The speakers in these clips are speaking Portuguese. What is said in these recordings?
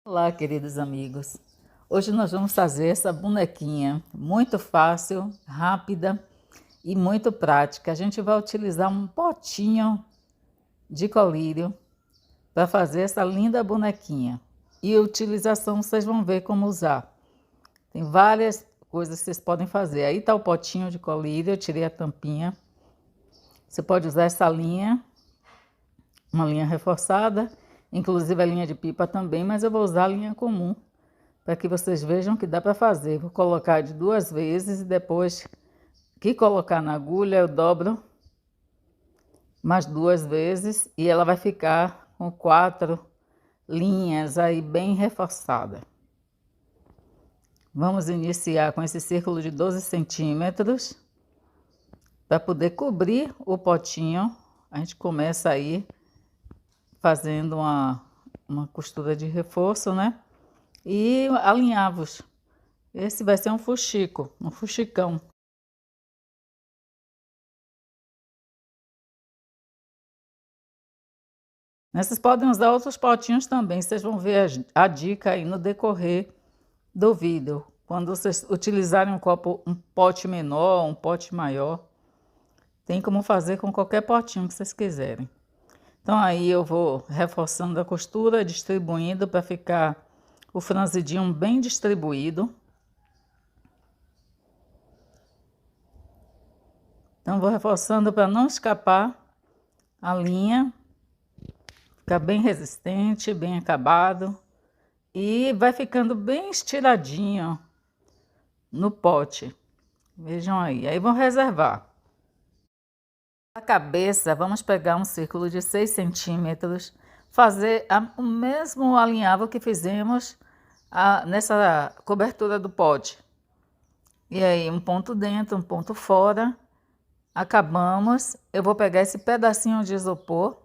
Olá, queridos amigos. Hoje nós vamos fazer essa bonequinha muito fácil, rápida e muito prática. A gente vai utilizar um potinho de colírio para fazer essa linda bonequinha. E a utilização vocês vão ver como usar. Tem várias coisas que vocês podem fazer. Aí está o potinho de colírio, eu tirei a tampinha. Você pode usar essa linha, uma linha reforçada, inclusive a linha de pipa também, mas eu vou usar a linha comum, para que vocês vejam que dá para fazer. Vou colocar de 2 vezes e depois que colocar na agulha eu dobro mais 2 vezes e ela vai ficar com 4 linhas aí bem reforçada. Vamos iniciar com esse círculo de 12 centímetros para poder cobrir o potinho. A gente começa aí fazendo uma costura de reforço, né? E alinhavos. Esse vai ser um fuxico, um fuxicão. Vocês podem usar outros potinhos também, vocês vão ver a dica aí no decorrer do vídeo. Quando vocês utilizarem um pote menor, um pote maior, tem como fazer com qualquer potinho que vocês quiserem. Então aí eu vou reforçando a costura, distribuindo para ficar o franzidinho bem distribuído. Então vou reforçando para não escapar a linha. Fica bem resistente, bem acabado. E vai ficando bem estiradinho no pote. Vejam aí. Aí vou reservar. A cabeça, vamos pegar um círculo de 6 centímetros. Fazer o mesmo alinhavo que fizemos nessa cobertura do pote. E aí um ponto dentro, um ponto fora. Acabamos. Eu vou pegar esse pedacinho de isopor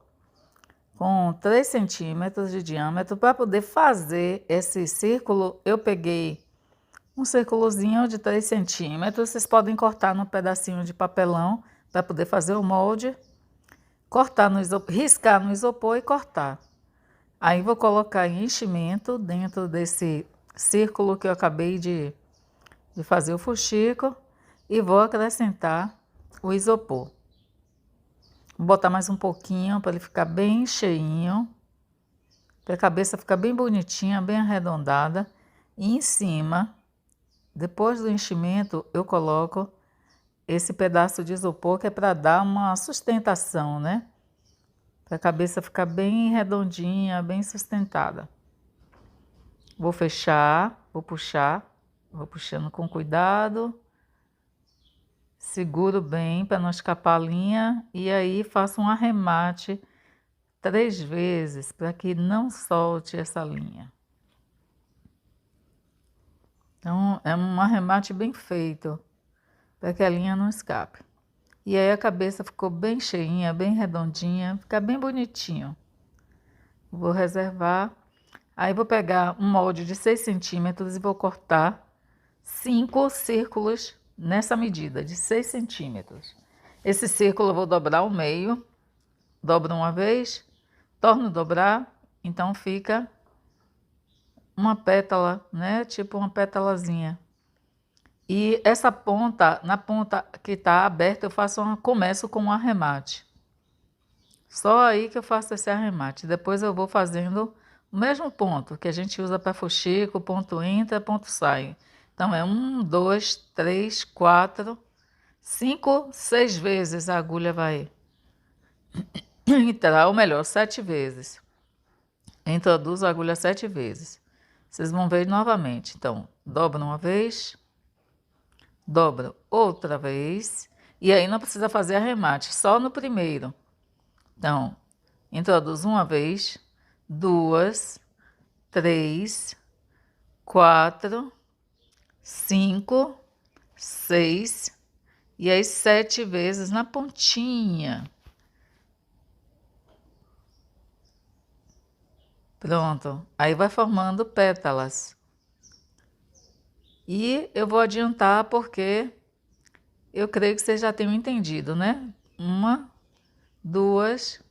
com 3 centímetros de diâmetro. Para poder fazer esse círculo, eu peguei um círculozinho de 3 centímetros. Vocês podem cortar no pedacinho de papelão para poder fazer o molde. Cortar no isopor, riscar no isopor e cortar. Aí vou colocar enchimento dentro desse círculo que eu acabei de fazer o fuxico e vou acrescentar o isopor. Vou botar mais um pouquinho para ele ficar bem cheinho, para a cabeça ficar bem bonitinha, bem arredondada. E em cima, depois do enchimento, eu coloco esse pedaço de isopor que é para dar uma sustentação, né? Para a cabeça ficar bem redondinha, bem sustentada. Vou fechar, vou puxando com cuidado. Seguro bem para não escapar a linha e aí faço um arremate 3 vezes para que não solte essa linha. Então é um arremate bem feito para que a linha não escape. E aí a cabeça ficou bem cheinha, bem redondinha, fica bem bonitinho. Vou reservar. Aí vou pegar um molde de 6 centímetros e vou cortar 5 círculos nessa medida, de 6 centímetros. Esse círculo eu vou dobrar ao meio, dobro uma vez, torno a dobrar, então fica uma pétala, né? Tipo uma pétalazinha. E essa ponta, na ponta que está aberta, eu começo com um arremate. Só aí que eu faço esse arremate. Depois eu vou fazendo o mesmo ponto que a gente usa para fuxico, ponto entra, ponto sai. Então é 1, 2, 3, 4, 5, 6 vezes a agulha vai entrar, ou melhor, 7 vezes. Introduzo a agulha 7 vezes. Vocês vão ver novamente. Então, dobro uma vez, dobro outra vez, e aí não precisa fazer arremate, só no primeiro. Então, introduzo uma vez, 2, 3, 4, 5, 6 e aí 7 vezes na pontinha. Pronto, aí vai formando pétalas. E eu vou adiantar porque eu creio que vocês já tenham entendido, né? 1, 2,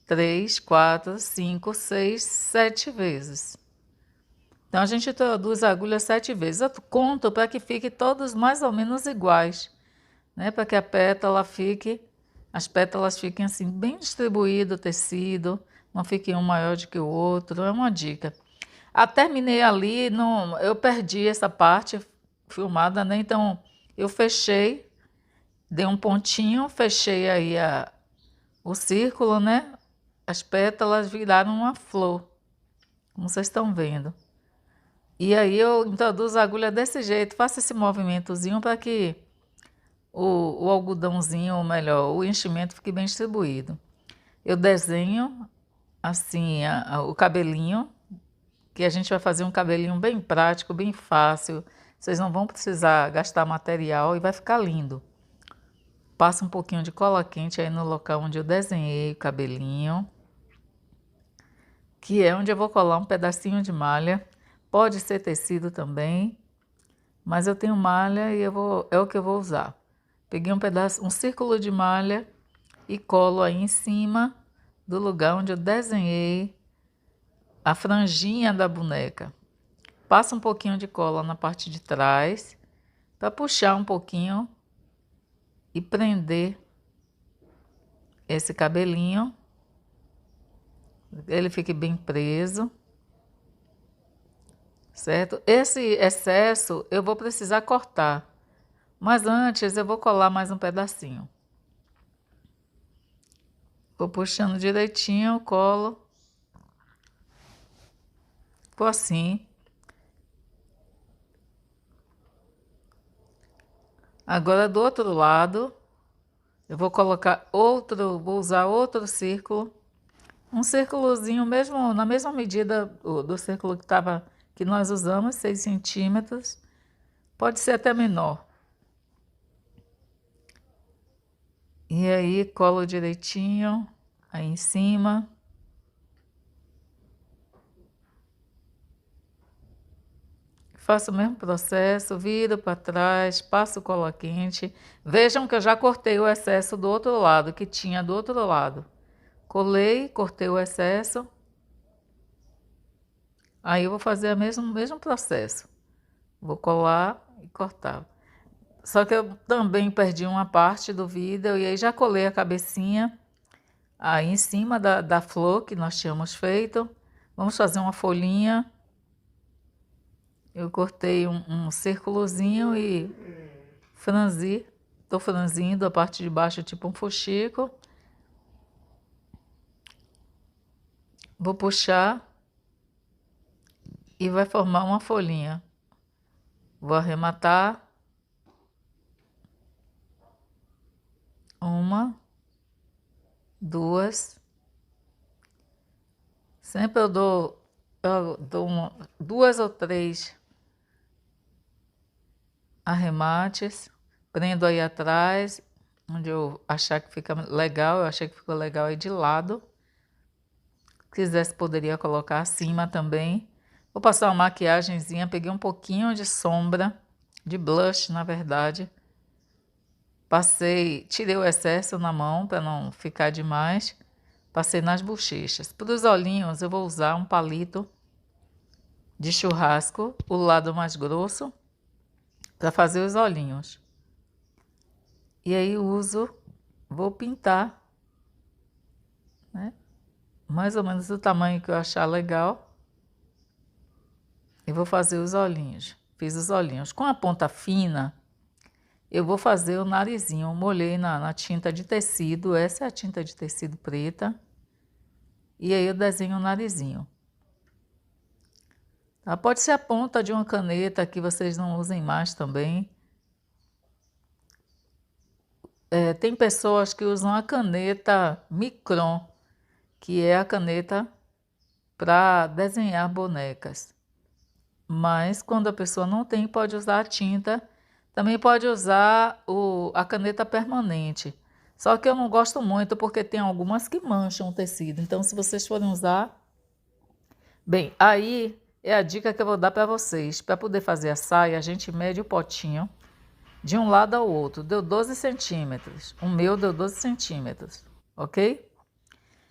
3, 4, 5, 6, 7 vezes. Então, a gente introduz a agulha 7 vezes. Eu conto para que fiquem todos mais ou menos iguais, né? Para que as pétalas fiquem assim, bem distribuído o tecido, não fique um maior do que o outro. É uma dica. Terminei ali, não, eu perdi essa parte filmada, né? Então, eu fechei, dei um pontinho, fechei aí o círculo, né? As pétalas viraram uma flor, como vocês estão vendo. E aí eu introduzo a agulha desse jeito, faço esse movimentozinho para que o algodãozinho, ou melhor, o enchimento fique bem distribuído. Eu desenho assim o cabelinho, que a gente vai fazer um cabelinho bem prático, bem fácil. Vocês não vão precisar gastar material e vai ficar lindo. Passa um pouquinho de cola quente aí no local onde eu desenhei o cabelinho, que é onde eu vou colar um pedacinho de malha. Pode ser tecido também, mas eu tenho malha e é o que eu vou usar. Peguei um círculo de malha e colo aí em cima do lugar onde eu desenhei a franjinha da boneca. Passa um pouquinho de cola na parte de trás para puxar um pouquinho e prender esse cabelinho. Ele fique bem preso, certo? Esse excesso eu vou precisar cortar, mas antes eu vou colar mais um pedacinho. Vou puxando direitinho, colo. Ficou assim. Agora do outro lado, eu vou vou usar outro círculo. Um círculozinho mesmo, na mesma medida do círculo que nós usamos, 6 centímetros. Pode ser até menor. E aí colo direitinho aí em cima. Faço o mesmo processo, viro para trás, passo cola quente. Vejam que eu já cortei o excesso do outro lado, que tinha do outro lado. Colei, cortei o excesso. Aí eu vou fazer o mesmo processo. Vou colar e cortar. Só que eu também perdi uma parte do vídeo e aí já colei a cabecinha aí em cima da flor que nós tínhamos feito. Vamos fazer uma folhinha. Eu cortei um círculozinho e franzi. Estou franzindo a parte de baixo tipo um fuxico. Vou puxar e vai formar uma folhinha. Vou arrematar. Uma, duas. Sempre eu dou duas ou três arremates. Prendo aí atrás, onde eu achar que fica legal. Eu achei que ficou legal aí de lado. Se quisesse, poderia colocar acima também. Vou passar uma maquiagemzinha. Peguei um pouquinho de sombra, de blush, na verdade. Tirei o excesso na mão para não ficar demais. Passei nas bochechas. Para os olhinhos, eu vou usar um palito de churrasco, o lado mais grosso, para fazer os olhinhos. E aí vou pintar, né? Mais ou menos do tamanho que eu achar legal. E vou fazer os olhinhos. Fiz os olhinhos. Com a ponta fina, eu vou fazer o narizinho. Eu molhei na tinta de tecido. Essa é a tinta de tecido preta. E aí eu desenho o narizinho. Tá? Pode ser a ponta de uma caneta que vocês não usem mais também. Tem pessoas que usam a caneta Micron, que é a caneta para desenhar bonecas. Mas quando a pessoa não tem, pode usar a tinta. Também pode usar a caneta permanente. Só que eu não gosto muito porque tem algumas que mancham o tecido. Então, se vocês forem usar... Bem, aí é a dica que eu vou dar para vocês. Para poder fazer a saia, a gente mede o potinho de um lado ao outro. Deu 12 centímetros. O meu deu 12 centímetros, ok?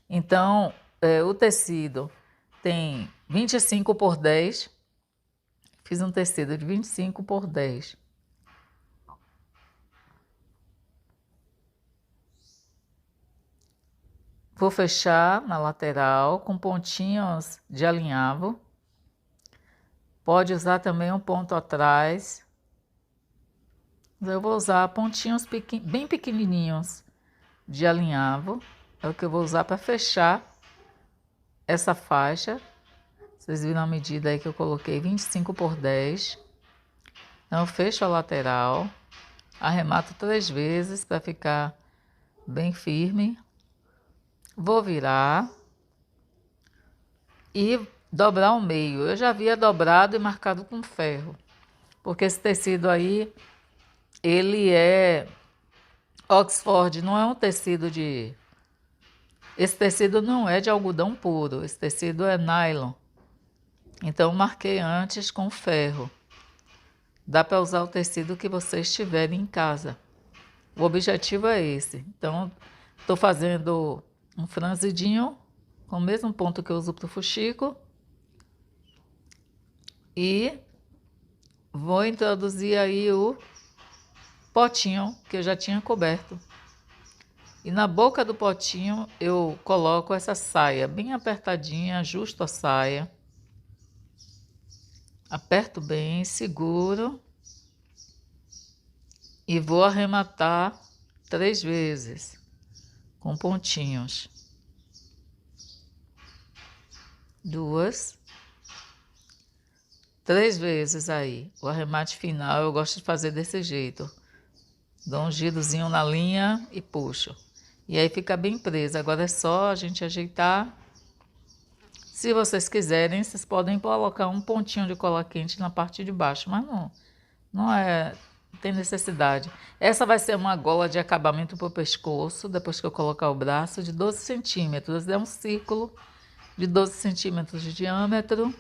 Então, o tecido tem 25 por 10. Fiz um tecido de 25 por 10. Vou fechar na lateral com pontinhos de alinhavo. Pode usar também um ponto atrás. Eu vou usar pontinhos bem pequenininhos de alinhavo. É o que eu vou usar para fechar essa faixa. Vocês viram a medida aí que eu coloquei, 25 por 10. Então eu fecho a lateral, arremato 3 vezes para ficar bem firme. Vou virar e dobrar o meio. Eu já havia dobrado e marcado com ferro, porque esse tecido aí, ele é Oxford, não é um tecido de... Esse tecido não é de algodão puro, esse tecido é nylon. Então eu marquei antes com ferro. Dá para usar o tecido que vocês tiverem em casa. O objetivo é esse. Então, estou fazendo um franzidinho com o mesmo ponto que eu uso para o fuxico. E vou introduzir aí o potinho que eu já tinha coberto. E na boca do potinho eu coloco essa saia bem apertadinha, ajusto a saia. Aperto bem, seguro. E vou arrematar 3 vezes com pontinhos. 2, 3 vezes aí. O arremate final eu gosto de fazer desse jeito. Dou um girozinho na linha e puxo. E aí fica bem presa. Agora é só a gente ajeitar. Se vocês quiserem, vocês podem colocar um pontinho de cola quente na parte de baixo, mas não tem necessidade. Essa vai ser uma gola de acabamento para o pescoço, depois que eu colocar o braço, de 12 centímetros. É um círculo de 12 centímetros de diâmetro,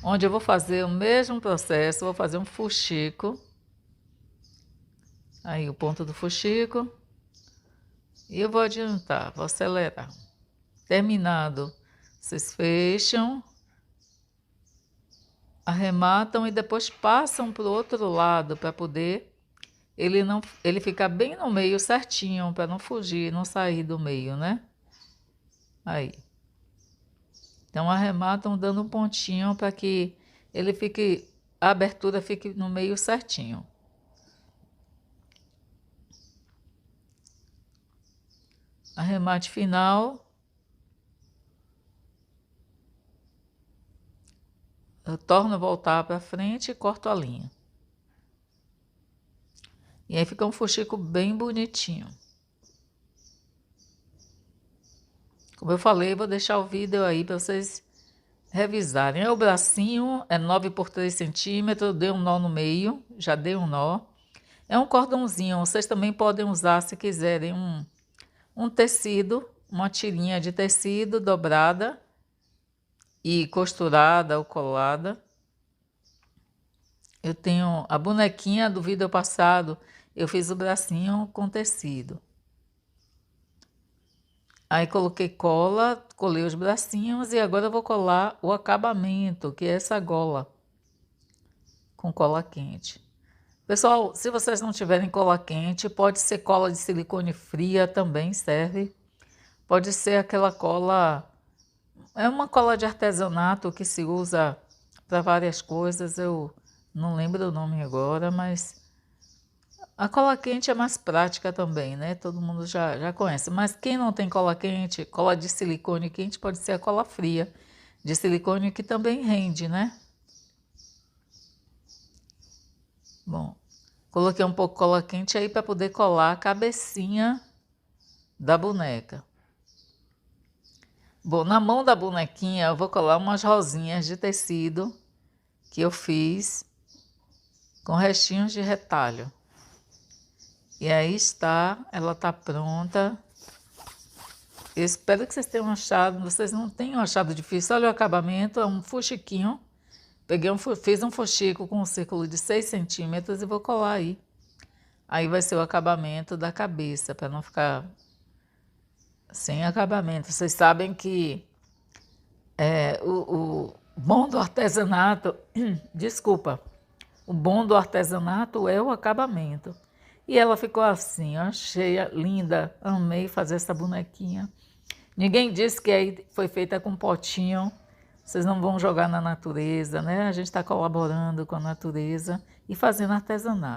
onde eu vou fazer o mesmo processo, vou fazer um fuxico. Aí o ponto do fuxico. E eu vou adiantar, vou acelerar. Terminado, vocês fecham, arrematam e depois passam para o outro lado para poder ele ficar bem no meio certinho, para não fugir, não sair do meio, né? Aí. Então arrematam dando um pontinho para que a abertura fique no meio certinho. Arremate final. Eu torno a voltar para frente e corto a linha. E aí fica um fuxico bem bonitinho. Como eu falei, vou deixar o vídeo aí para vocês revisarem. O bracinho é 9 por 3 centímetros, eu dei um nó no meio, já dei um nó. É um cordãozinho, vocês também podem usar se quiserem um tecido, uma tirinha de tecido dobrada e costurada ou colada. Eu tenho a bonequinha do vídeo passado, eu fiz o bracinho com tecido. Aí coloquei cola, colei os bracinhos e agora eu vou colar o acabamento, que é essa gola, com cola quente. Pessoal, se vocês não tiverem cola quente, pode ser cola de silicone fria, também serve. Pode ser aquela cola, é uma cola de artesanato que se usa para várias coisas, eu não lembro o nome agora, mas a cola quente é mais prática também, né? Todo mundo já conhece. Mas quem não tem cola quente, cola de silicone quente, pode ser a cola fria de silicone, que também rende, né? Bom, coloquei um pouco de cola quente aí para poder colar a cabecinha da boneca. Bom, na mão da bonequinha eu vou colar umas rosinhas de tecido que eu fiz com restinhos de retalho. E aí está, ela está pronta. Eu espero que vocês tenham achado, vocês não tenham achado difícil. Olha o acabamento, é um fuxiquinho. Fiz um fuxico com um círculo de 6 centímetros e vou colar aí. Aí vai ser o acabamento da cabeça, para não ficar sem acabamento. Vocês sabem que bom do artesanato, desculpa, o bom do artesanato é o acabamento. E ela ficou assim, ó, cheia, linda, amei fazer essa bonequinha. Ninguém disse que aí foi feita com potinho, vocês não vão jogar na natureza, né? A gente está colaborando com a natureza e fazendo artesanato.